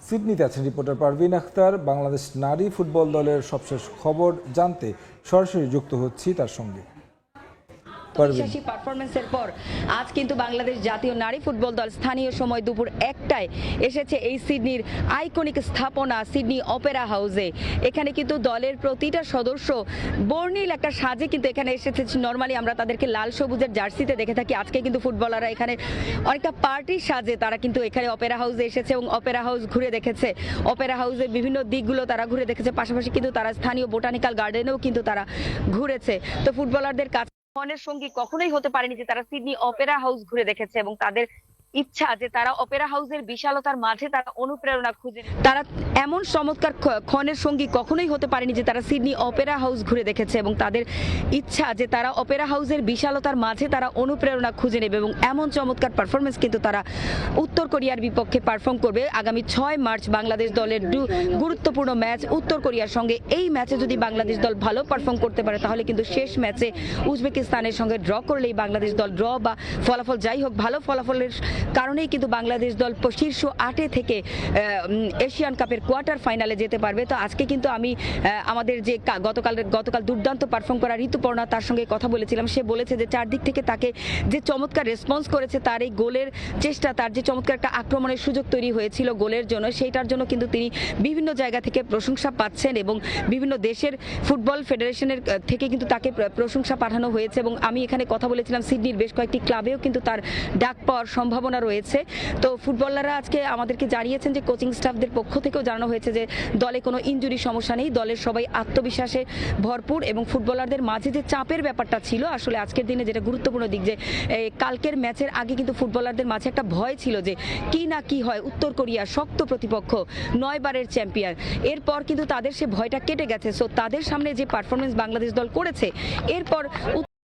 সিডনিতে আছেন রিপোর্টার পারভিন আখতার। বাংলাদেশ নারী ফুটবল দলের সবশেষ খবর জানতে সরাসরি যুক্ত হচ্ছি তার সঙ্গে। বিশ্বাসী পারফরমেন্সের পর আজ কিন্তু বাংলাদেশ জাতীয় নারী ফুটবল দল স্থানীয় সময় দুপুর 1টায় এসেছে এই সিডনির আইকনিক স্থাপনা সিডনি অপেরা হাউসে। এখানে কিন্তু দলের প্রতিটা সদস্য বর্ণিল একটা সাজে কিন্তু এখানে এসেছে। নর্মালি আমরা তাদেরকে লাল সবুজের জার্সিতে দেখে থাকি, আজকে কিন্তু ফুটবলাররা এখানে অনেকটা পার্টির সাজে তারা কিন্তু এখানে অপেরা হাউসে এসেছে এবং অপেরা হাউস ঘুরে দেখেছে। অপেরা হাউসের বিভিন্ন দিকগুলো তারা ঘুরে দেখেছে, পাশাপাশি কিন্তু তারা স্থানীয় বোটানিক্যাল গার্ডেনেও কিন্তু তারা ঘুরেছে। তো ফুটবলারদের কাছে মনের সঙ্গী কখনোই হতে পারেনি যে তারা সিডনি অপেরা হাউস ঘুরে দেখেছে এবং তাদের ইচ্ছা যে তারা অপেরা হাউসের বিশালতার মাঝে তারা অনুপ্রেরণা খুঁজে, তারা এমন চমৎকার ক্ষণের সঙ্গী কখনোই হতে পারেনি যে তারা সিডনি অপেরা হাউস ঘুরে দেখেছে এবং তাদের ইচ্ছা যে তারা অপেরা হাউসের বিশালতার মাঝে তারা অনুপ্রেরণা খুঁজে নেবে এবং এমন চমৎকার পারফরমেন্স কিন্তু তারা উত্তর কোরিয়ার বিপক্ষে পারফর্ম করবে আগামী 6 মার্চ বাংলাদেশ দলের গুরুত্বপূর্ণ ম্যাচ উত্তর কোরিয়ার সঙ্গে। এই ম্যাচে যদি বাংলাদেশ দল ভালো পারফর্ম করতে পারে তাহলে কিন্তু শেষ ম্যাচে উজবেকিস্তানের সঙ্গে ড্র করলেই বাংলাদেশ দল ড্র বা ফলাফল যাই হোক ভালো ফলাফলের কারণেই কিন্তু বাংলাদেশ দল শীর্ষ 8 থেকে এশিয়ান কাপের কোয়ার্টার ফাইনালে যেতে পারবে। তো আজকে কিন্তু আমি আমাদের যে গতকাল দুর্দান্ত পারফর্ম করা ঋতুপর্ণা তার সঙ্গে কথা বলেছিলাম। সে বলেছে যে চারদিক থেকে তাকে যে চমৎকার রেসপন্স করেছে, তার এই গোলের চেষ্টা, তার যে চমৎকার একটা আক্রমণের সুযোগ তৈরি হয়েছিল গোলের জন্য, সেইটার জন্য কিন্তু তিনি বিভিন্ন জায়গা থেকে প্রশংসা পাচ্ছেন এবং বিভিন্ন দেশের ফুটবল ফেডারেশনের থেকে কিন্তু তাকে প্রশংসা পাঠানো হয়েছে। এবং আমি এখানে কথা বলেছিলাম সিডনির বেশ কয়েকটি ক্লাবেও কিন্তু তার ডাক পাওয়ার সম্ভাবনা রয়েছে। তো ফুটবলাররা আজকে আমাদেরকে জানিয়েছেন যে কোচিং স্টাফদের পক্ষ থেকেও জানানো হয়েছে যে দলে কোনো ইনজুরি সমস্যা নেই, দলের সবাই আত্মবিশ্বাসে ভরপুর এবং ফুটবলারদের মাঝে যে চাপের ব্যাপারটা ছিল আসলে আজকের দিনে যেটা গুরুত্বপূর্ণ দিক যে কালকের ম্যাচের আগে কিন্তু ফুটবলারদের মাঝে একটা ভয় ছিল যে কি না কি হয়, উত্তর কোরিয়া শক্ত প্রতিপক্ষ, 9 বারের চ্যাম্পিয়ন। এরপর কিন্তু তাদের সে ভয়টা কেটে গেছে। সো তাদের সামনে যে পারফরমেন্স বাংলাদেশ দল করেছে এরপর